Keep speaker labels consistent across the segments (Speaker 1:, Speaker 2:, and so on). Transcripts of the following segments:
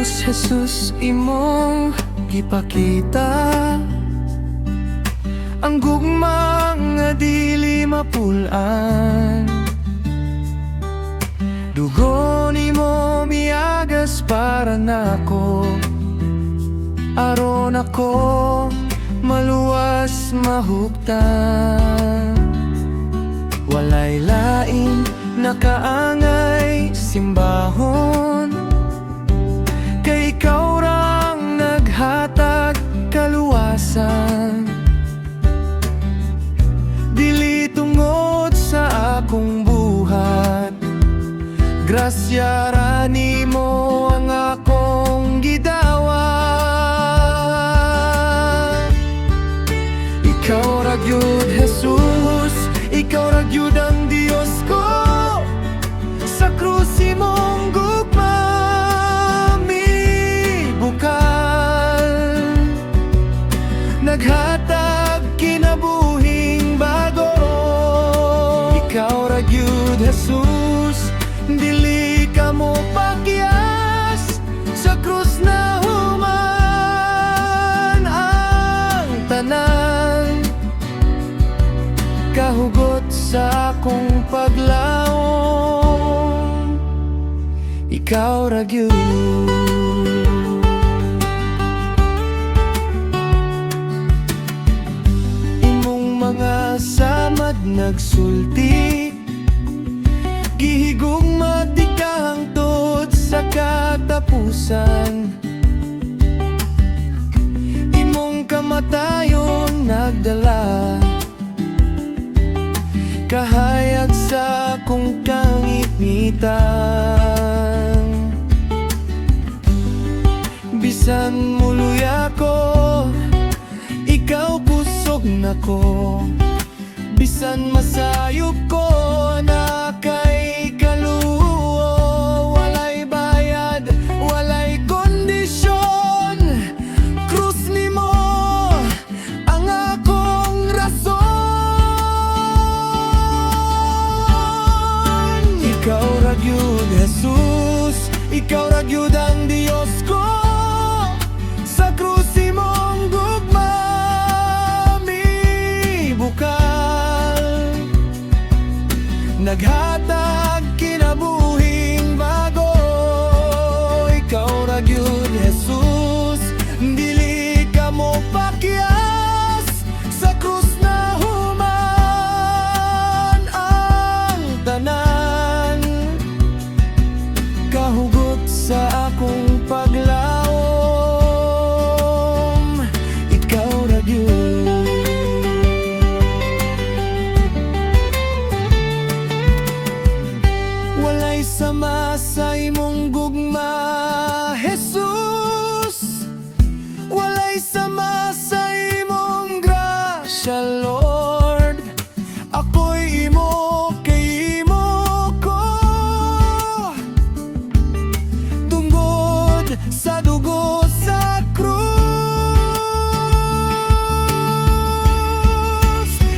Speaker 1: Dios Jesus imong gipakita, ang gugmang nga dili mapulan. Dugo nimo miagas para nako, aron ako maluwas mahuptan. Walay lain nakaangay simbahon, kay ikaw rang naghatag kaluwasan. Dili tungod sa akong buhat, grasya ra nimo ang akong gidawat. Ikaw ra gyud Jesus, ikaw ra gyud ang Dios ko. Sa krus imong gugma mibukal, naghatag kinabuhing bago. Ikaw ra gyud Jesus, dili ka mo pakyas. Sa krus na human ang tanan, kahugot sa akong paglaom. Ikaw ra gyud. Imong mga samad nagsulti, gihigugma di ka hangtod sa katapusan. Imong kamatayon nagdala, kahayag sa akong kangipitan. Bisan muluya ko, ikaw kusog nako. Bisan masayop ko na kay kaluo, walay bayad, walay kondisyon. Krus nimo ang akong rason. Ikaw ra gyud Jesus, ikaw ra gyud ang Dios ko. Sa krus imong gugma mibukal, naghatag kinabuhing bago. Ikaw ra gyud Jesus, dili ka mo pakyas. Sa krus na human ang tanan, kahugot sa akong paglaom. Ikaw ra gyud. Walay sama sa imong gugma, Jesus. Walay sama sa imong grasya, Lord. Ako'y imo, kay imo ko. Tungod sa dugo sa krus,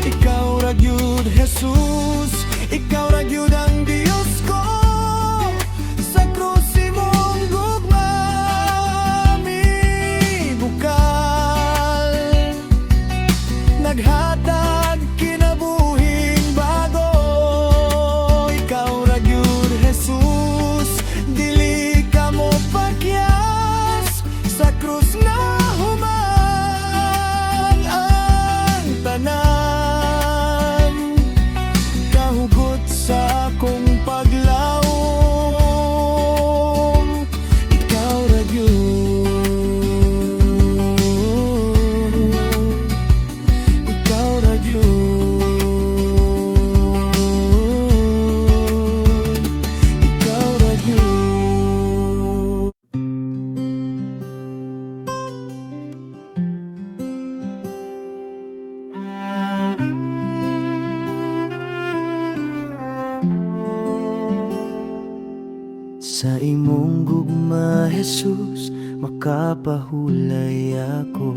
Speaker 1: ikaw ra gyud Jesus, ikaw ra gyud ang Dios ko. Sa krus imong gugma mibukal, naghatag kinabuhing bago. Ikaw ra gyud Jesus, dili ka mo pakyas. Sa krus na human ang tanan, kahugot sa akong paglaom. Ikaw ra gyud, ikaw ra gyud, ikaw ra gyud. Sa imong gugma, Jesus, makapahulay ako.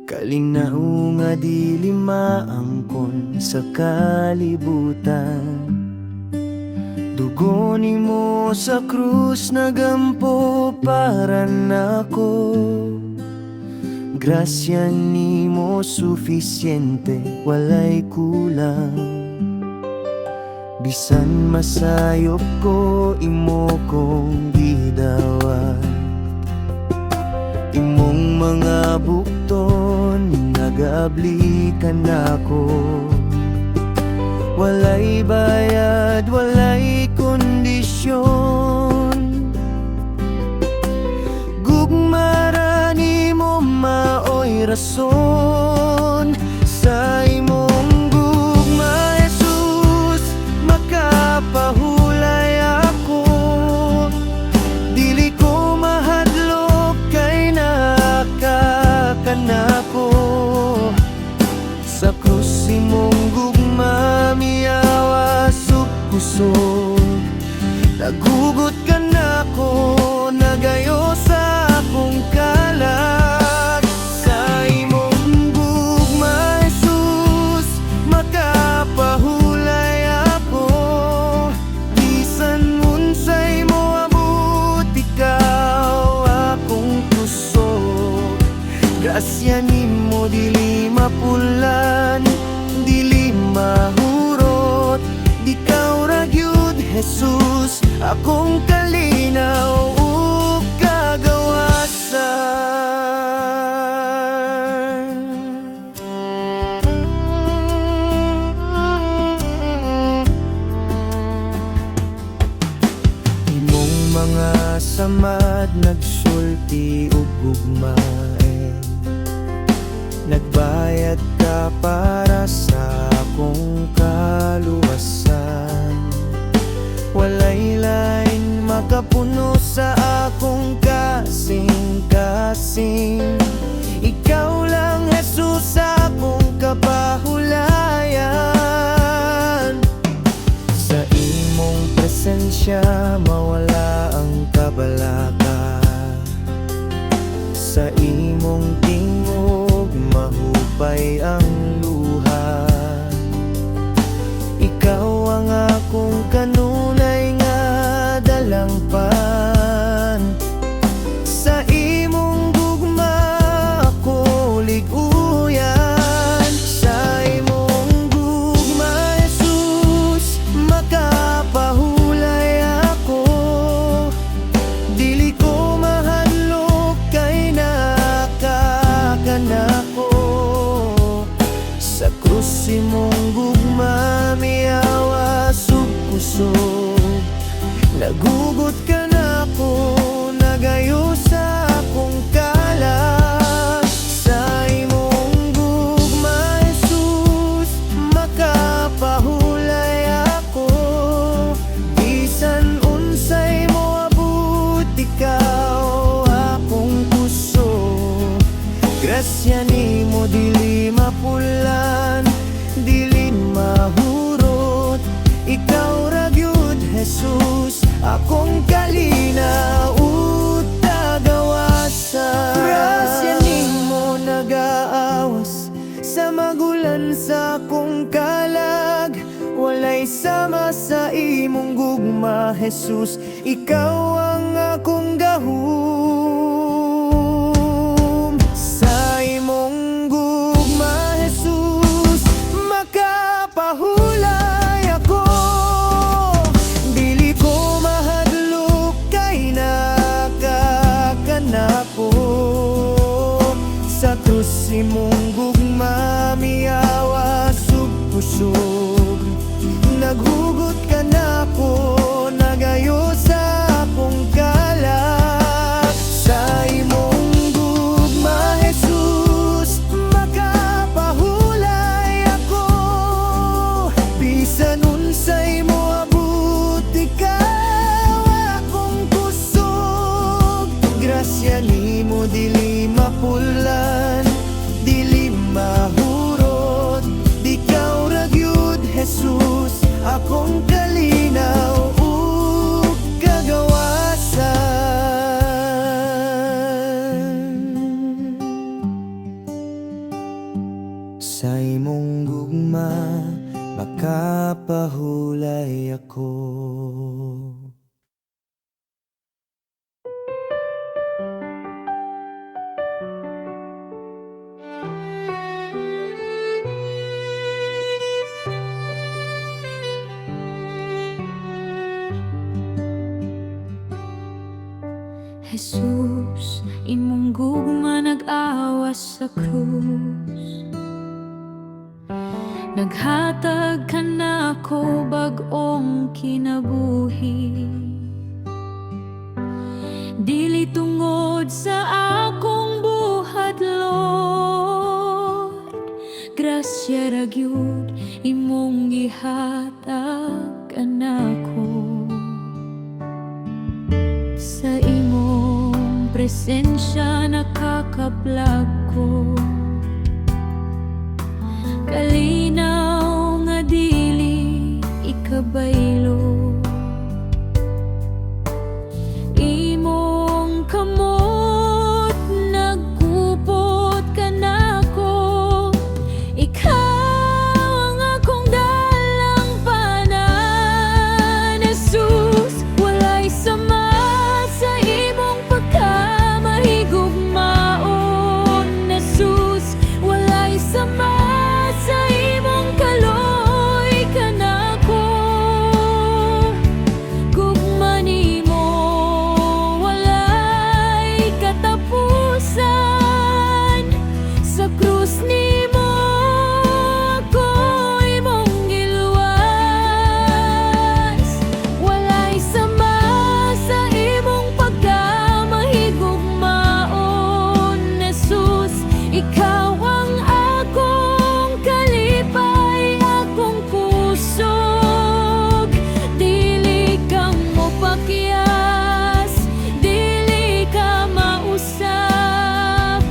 Speaker 1: Kalingnaong nga dili maangkon sa kalibutan. Dugo nimo sa krus nagampo para nako. Grasya nimo sufisyente, walay kulang. Bisan masayop ko, imo kong gidawat. Imong mga bukton, nag-aabli ka nako. Walay bayad, walay kondisyon. Gugmara nimo maoy rason. Sa imong gugma, Jesus, makapahulay ako. Dili ko mahadlok kay nakakanako. Sa krus imong gugma, miyawa sa puso. Nagugot ka nako, nagayo sa akong kalag. Sa imong gugma, Jesus, makapahulay ako. Bisan unsay mo abot, ikaw akong kusog. Grasya nimo dili mapulan, dili mahurot. Di ka ora gyud, Jesus, akong kalinaw ug kagawasan. Imong mga samad nagsulti ug gugmaen. Nagbayad ka para sa akong kaluwasan. Walay lain makapuno sa akong kasing-kasing. Ikaw lang, Jesus, akong kapahulayan. Sa imong presensya, mawala ang kabalaka. Sa imong tingog, mahupay ang luha. Ikaw ang akong kanunay nga dalangpan. Sa imong gugma, ako liguyan. Sa imong gugma, Jesus, makapahulay ako. Dili ko mahadlok kay nakakanako. Sa krus imong gugma, miyawa sa puso. Nagugot ka nako, nagayo sa akong kalag. Sa imong gugma, Jesus, makapahulay ako. Bisan unsay mo abot, ikaw akong puso. Grasya nimo dili mapulan, dili mahurot. Ikaw ra gyud, Jesus, akong kalinaw ug tagawasan. Grasya nimo nagaawas sa magulan sa akong kalag. Walay sama sa imong gugma, Jesus, ikaw ang akong gahom. Sa imong gugma, Jesus, makapahulay ako. Dili ko mahadlok kay nakakanako. Sa krus imong gugma, miyawa sa pusog. Naghugot ka nako, nagayo sa akong kalag. Sa imong gugma, Jesus, makapahulay ako. Bisan unsay mo abot, ikaw akong kusog. Grasya nimo dili mapulan, dili mahurot. Di ka ora gyud, Jesus, akong kalinaw ug kagawasan. Sa imong gugma, makapahulay ako.
Speaker 2: Jesus, imong gugma nag-awas sa krus. Naghatag ka na ako bag-ong kinabuhi. Dili tungod sa akong buhat, Lord. Grasya ra gyud imong gihatag kanako. Sa imong presensya nakakaplag ko. Kalinaw nga dili ikabaylo. Imong kamot nagkupot ka nako. Ikaw ang akong dalang panan. Jesus, walay sama sa imong pagkamahigugmaon. Jesus, walay sama sa imong kaloy kanako. Gugma nimo walay katapusan. Sa krus nimo ako imong giluwas. Walay sama sa imong pagkamahigugmaon. Jesus, ikaw ang akong kalipay, akong kusog. Dili ka mopakyas, dili ka mausap.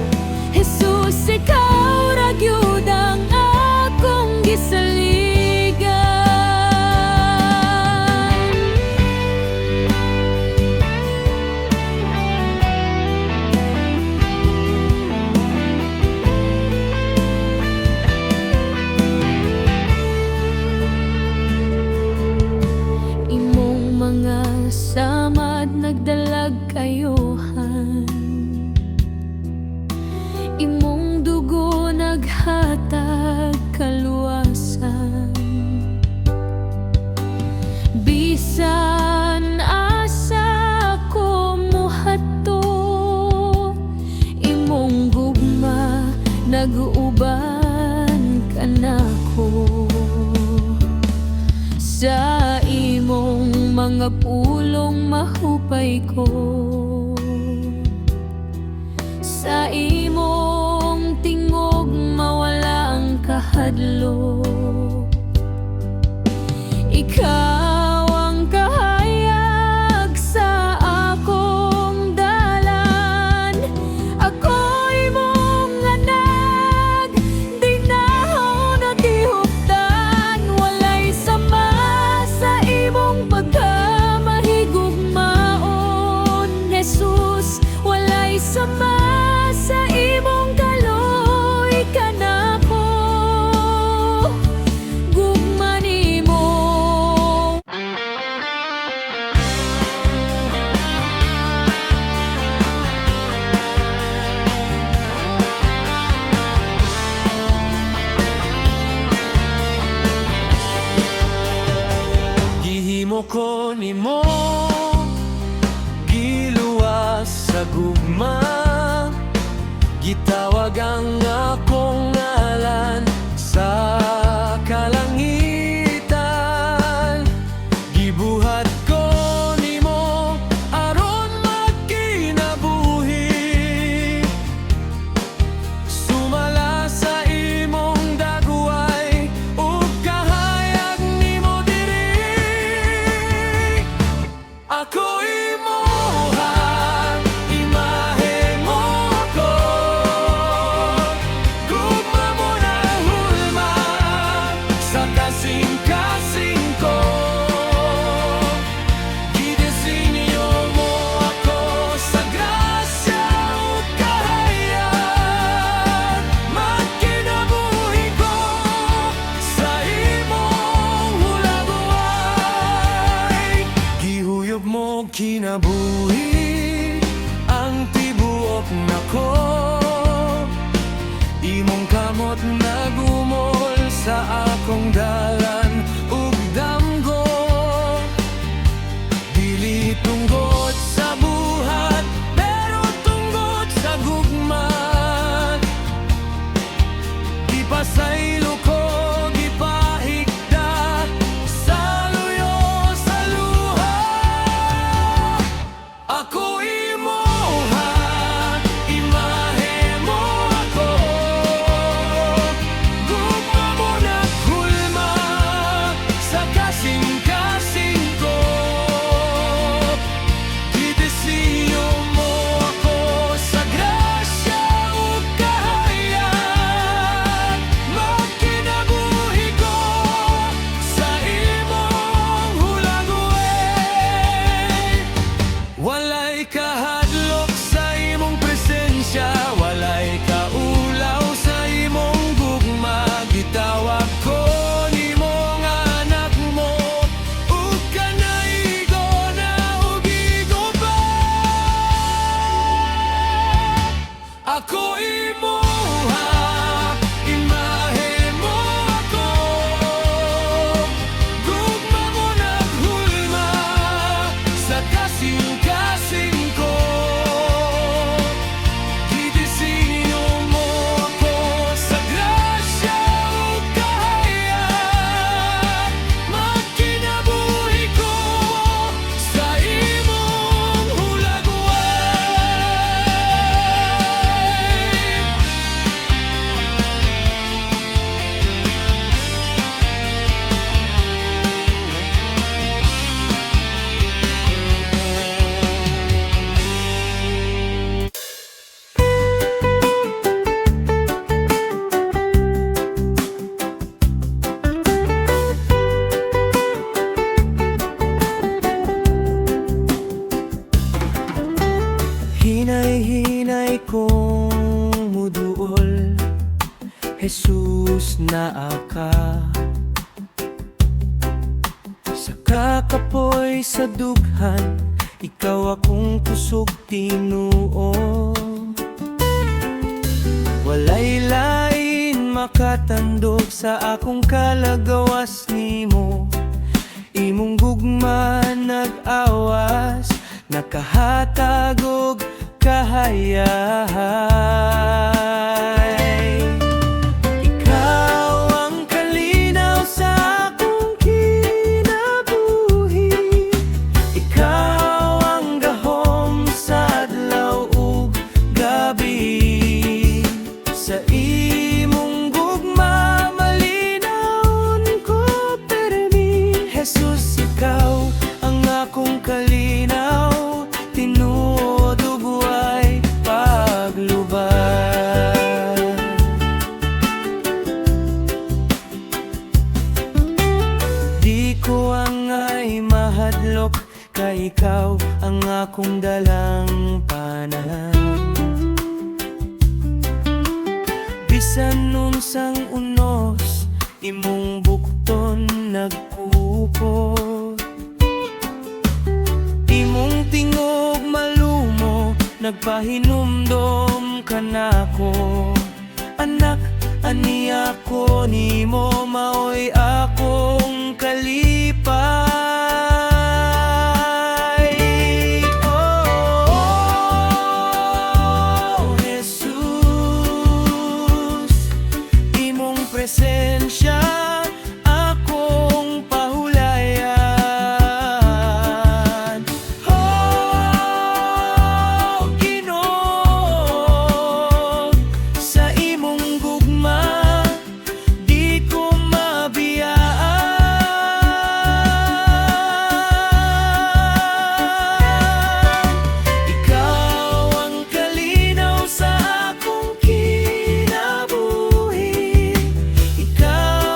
Speaker 2: Jesus, ikaw ra gyud ang akong gisaligan. Imong mga samad nagdalag kayuhan. Imong dugo naghatag kaluwasan. Bisan asa ko mohato, imong gugma nag-uban ka nako. Sa imong mga pulong mahupay ko. Sa imong tingog mawala ang kahadlok. Ikaw ang kahayag sa akong dalan. Ako imong anak, di nahaw na tihuptan. Walay sama sa imong pagkamahigugmaon. Jesus, walay sama sa imong kaloy kanako. Gugma nimo.
Speaker 1: Gihimo ko nimo giluwas sa gugma. Gitawag ang akong ngalan sa kalangitan. Gibuhat ko nimo aron magkinabuhi. Sumala sa imong dagway ug kahayag nimo diri. kamot nagumol sa akong dalan ug damgo. Dili tungod sa buhat, pero tungod sa gugma. Ipasaylo ko, ipahigda sa luyo sa luha. Ako imoha, imahe mo ako. Gugma mo na kulma sa kasing-kasing ko. Didesiyo mo ako sa grasya ug kahayag. Magkinabuhi ko sa imong hulagway. Walay kahadlok sa imong presensya, walay kaulaw sa imong gugma. Gitawag ko nimo nga anak mo, ug kanaigo na ug igubay. Ako imoha, imahe mo ako. Gugma mo naghulma sa kasing-kasing ko. Didesiyo mo ako sa grasya ug kahayag. Magkinabuhi ko sa imong hulagway. Hinay-hinay kong muduol, Jesus naa ka. Sa kakapoy sa dughan, ikaw akong kusog tinuo. Walay lain makatandog sa akong kalagawas nimo. Imong gugma nag-awas, nakahatag og kahayag. Ikaw ang kalinaw sa akong kinabuhi. Ikaw ang gahom sa adlaw ug gabi. Sa imong gugma malinawon ko permi. Jesus, ikaw ang akong kalinaw, tinuod ug way paglubad. Di ko angay mahadlok, kay ikaw ang akong dalang panahan. Bisan unsang unos, imong bukton nagkupot. Imong tingog malumo, nagpahinumdom ka nako. Anak, ani ako nimo, maoy akong kalipay. Oh, Jesus, imong presensya akong pahulayan. Oh, Ginoo, sa imong gugma di ko mabiyaan. Ikaw ang kalinaw sa akong kinabuhi. Ikaw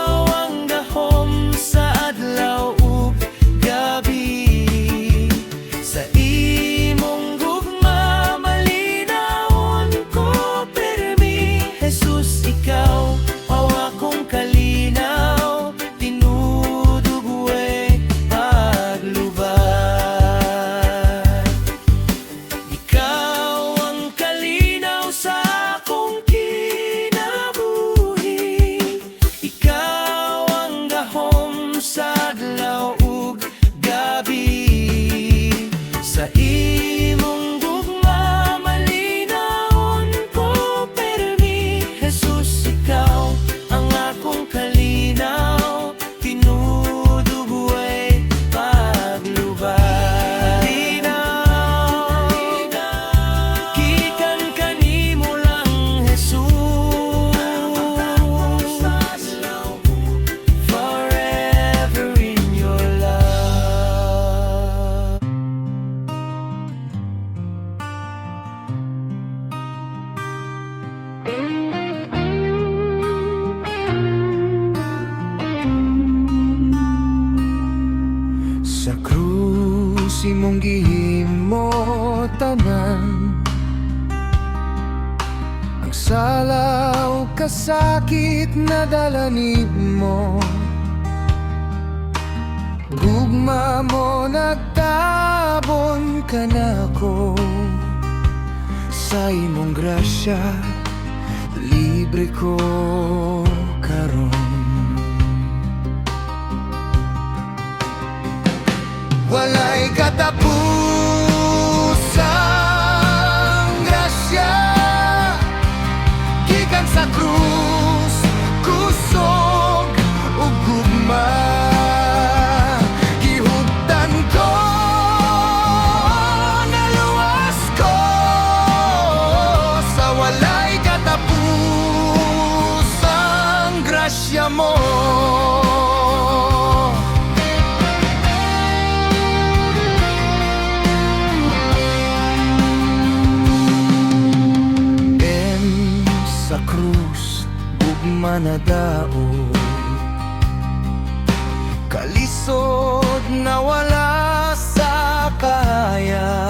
Speaker 1: imong gihimo tanan. Ang sala o kasakit na dala nimo, gugma mo nagtabon ka nako. Sa imong grasya, libre ko karon. Walay katapusang grasya, gikan sa krus, kusog ug gugma. Gihugtan ko, naluwas ko sa walay katapusang grasya mo. Manadao, kalisod na wala sa kaya.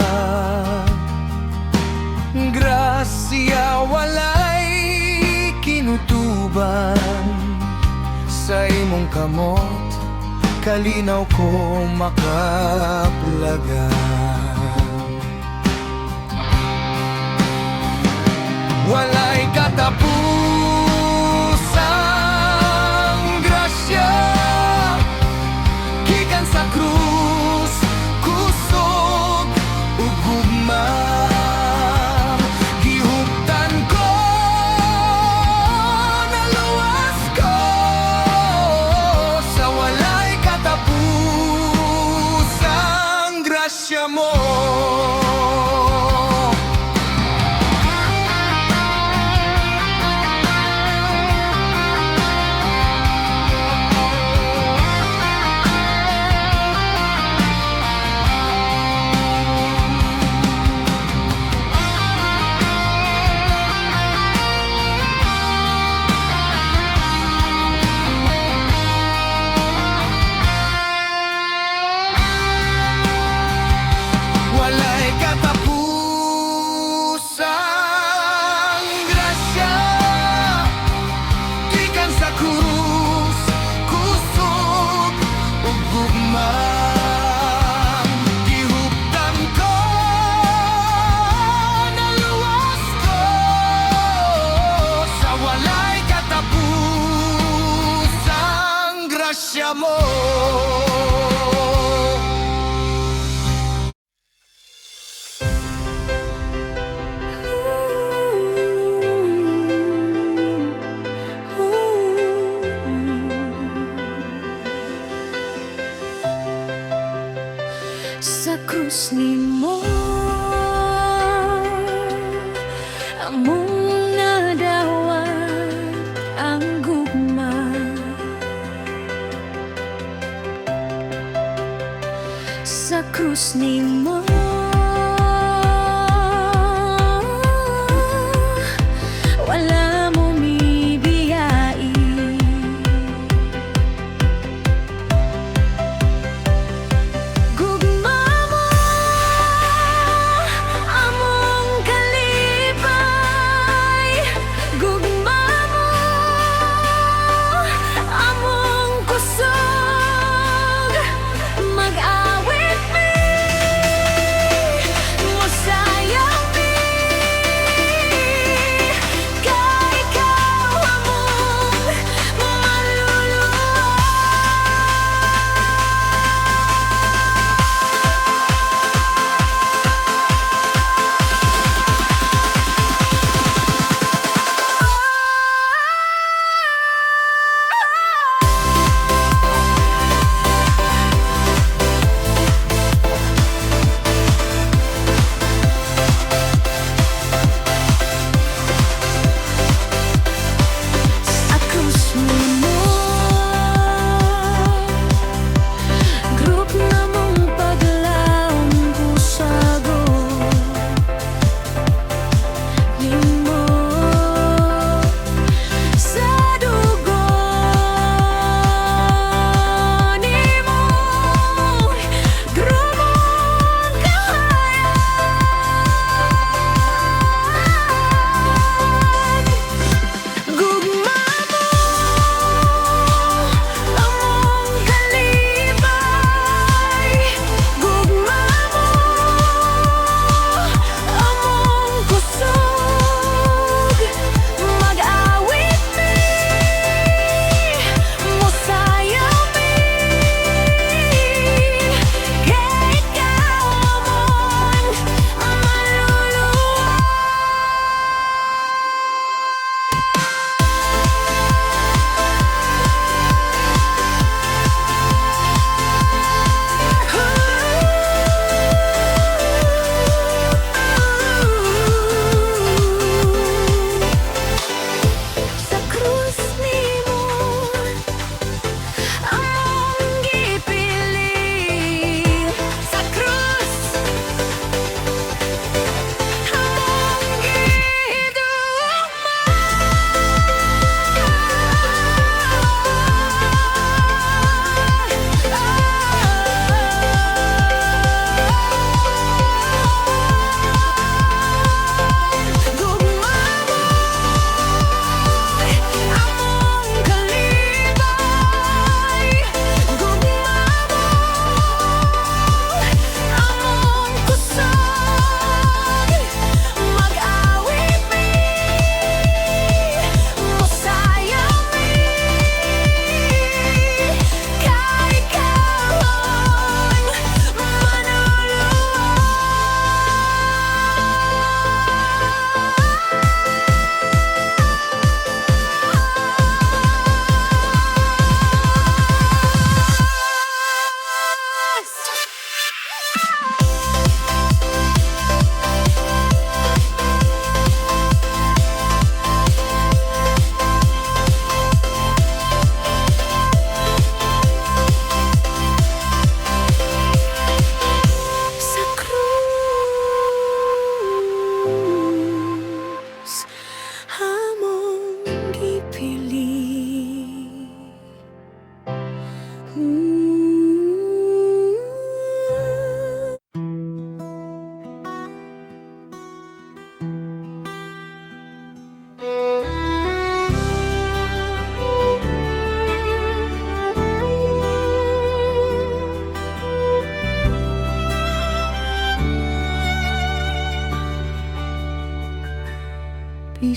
Speaker 1: Grasya walay kinutuban, sa imong kamot kalinaw ko makaplaga. Walay katapusang grasya, gikan sa krus, kusog ug gugma. Gihugtan ko, naluwas ko sa walay katapusang grasya mo. Mo.
Speaker 2: Sa krus nimo among nadawat ang gugma. Sa krus nimo wala mo mibiyai. Gugma mo among kalipay, gugma mo among kusog, mag-awit mi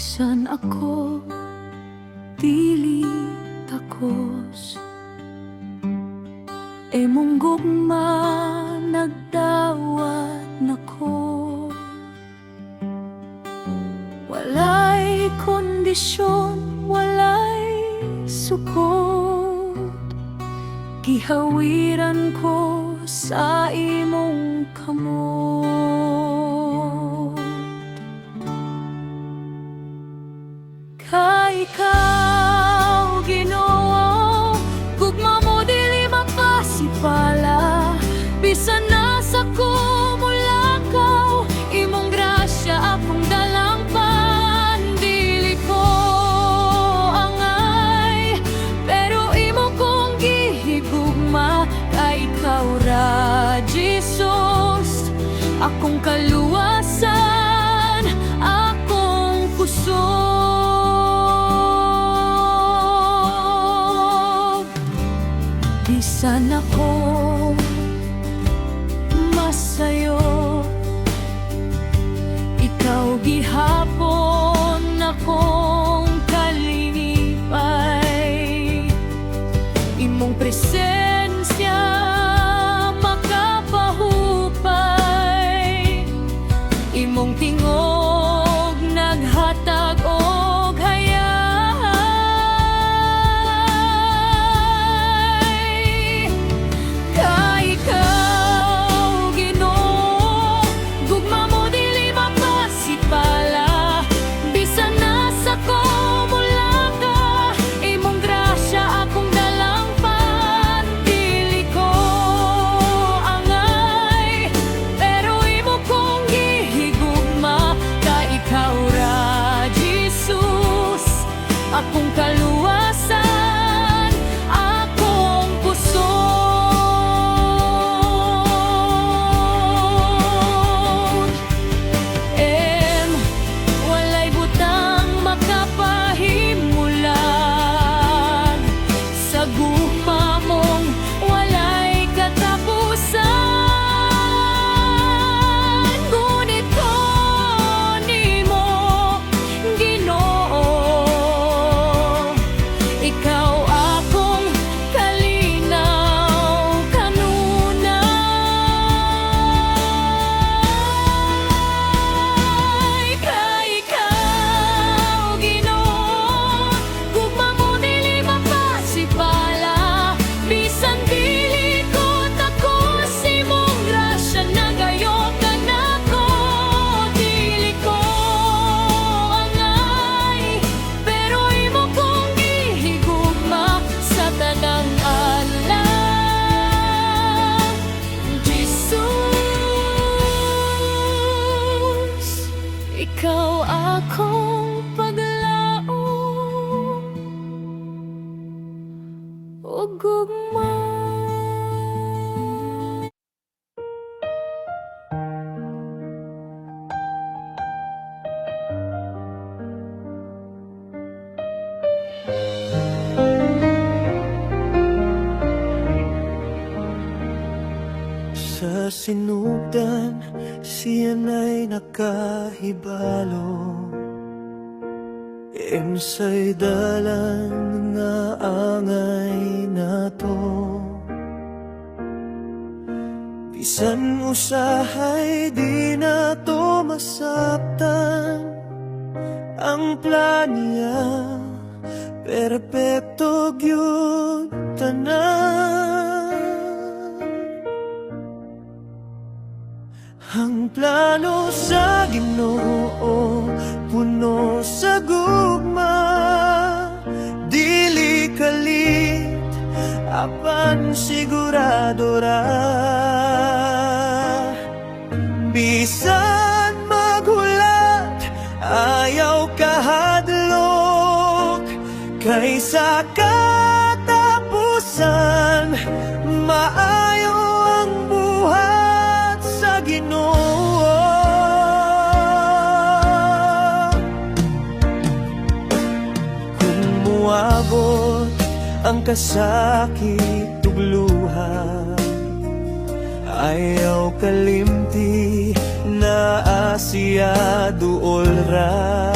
Speaker 2: bisan ako dili takos. Emong gugma nagdawat nako. Walay kondisyon, walay sukot. Gihawiran ko sa imong kamot. Kay ikaw, Ginoo, gugma mo dili mapasipala. Bisan nasa kumulakaw, imong grasya akong dalang pandili ko angay. Pero imo kong gihigugma, kay ikaw ra, Jesus, akong kaluwasan, akong kusog. Bisan ako masayo, ikaw gihapon akong kalipay. Imong presensya makapahupay, imong tingog naghatag og hayay. Kay ikaw, Ginoo, gugma mo dili mapasipala. Bisan nasa kumulaka, imong grasya akong dalang pandili ko angay. Pero imo kong gihigugma, kay ikaw ra, Jesus, akong kaluwasan, akong kusog. Walay butang makapahimulan, sa gugma mong walay katapusan. Ngunit ko nimo, Ginoo, ikaw akong kalinaw kanunay. Kay ikaw, Ginoo, gugma mo dili mapasipala. Bisan dili ko takos, imong grasya nagayokan ako. Dili ko angay, pero imo kong gihigugma sa tanang alam. Jesus, ikaw akong paglaom o gugma.
Speaker 1: Sa sinugdan, siyan ay nakahibalo. Sa'y dalan nga angay nato. Bisan usahay di na to masabtan. Ang plan niya perpekto gyud tanan. Ang plano sa Ginoo puno sa gugma, dili kalit apan sigurado ra. Bisan maghulat ayaw kahadlok, kaysa katapusan maayo ang buhat sa Ginoo. Kung muabot ang kasakit ug luha, ayaw kalimti na asya duol ra.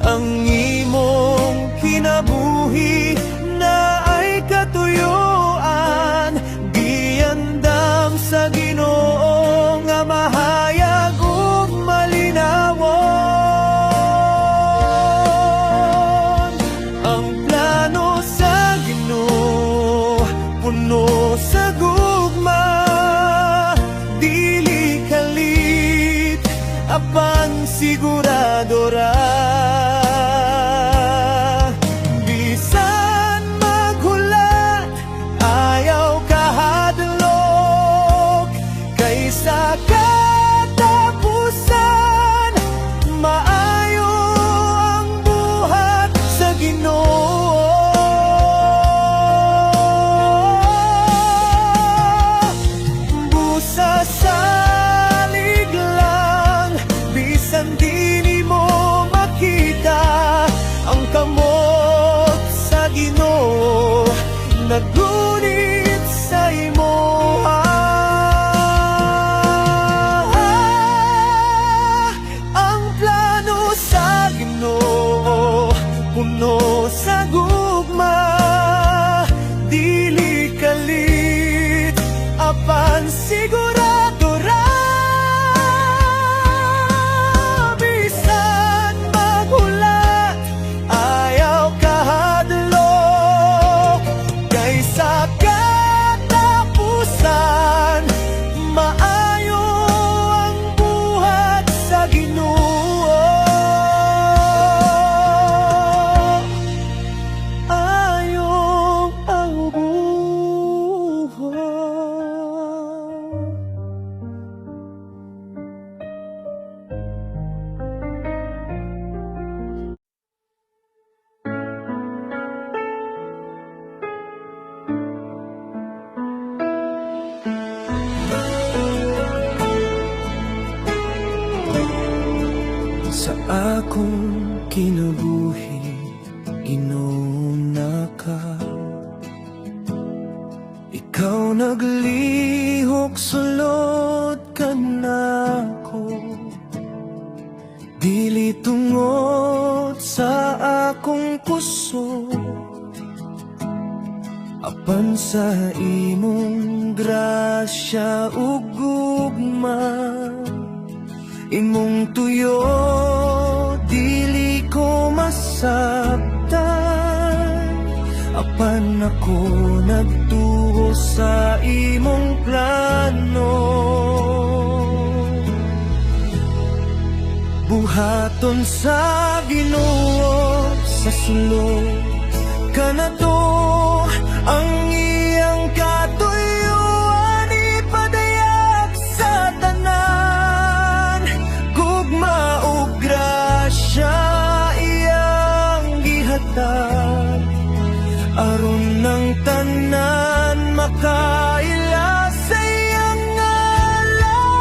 Speaker 1: ang imong kinabuhi na ay katuyuan. Giandam sa Ginoo nga mahayag ug malinawon. Ang plano sa Ginoo puno sa gugma, dili kalit apan sigurado ra. Bisan maghulat ayaw kahadlok, kaysa katapusan maayo ang buhat sa Ginoo. Busa salig lang, bisan di mo makita ang kamot sa Ginoo nagunit sa imoha. Ang plano sa Ginoo puno sa gugma, dili kalit apan sigurado ra. Bisan maghulat ayaw kahadlok, kaysa katapusan maayo ang buhat sa Ginoo. Ayaw ang buhat. Sa akong kinabuhi, ginuna ka. Ikaw naglihok, sulod ka na ko. Dili tungod sa akong puso, apan sa imong grasya ug gugma. Imong tuyo, dili ko masabtan, apan ako nagtuo sa imong plano. Buhaton sa Ginoo sa sulod kanato ang iyang katuyuan, ipadayag sa tanan. Gugma ug grasya iyang gihatag, aron ng tanan makaila sa iyang ngalan.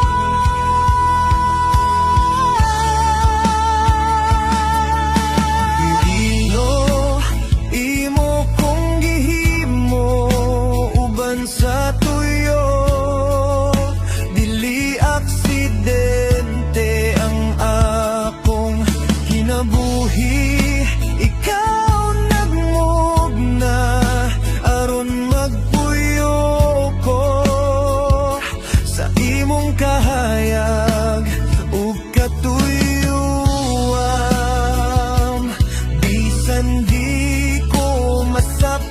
Speaker 1: Dilo imo kong gihimo uban sa tuyo, dili aksidente ang akong kinabuhi. Ikaw nagmugna aron magpuyo ko sa imong kahayag ug katuyuan. Bisan di ko masap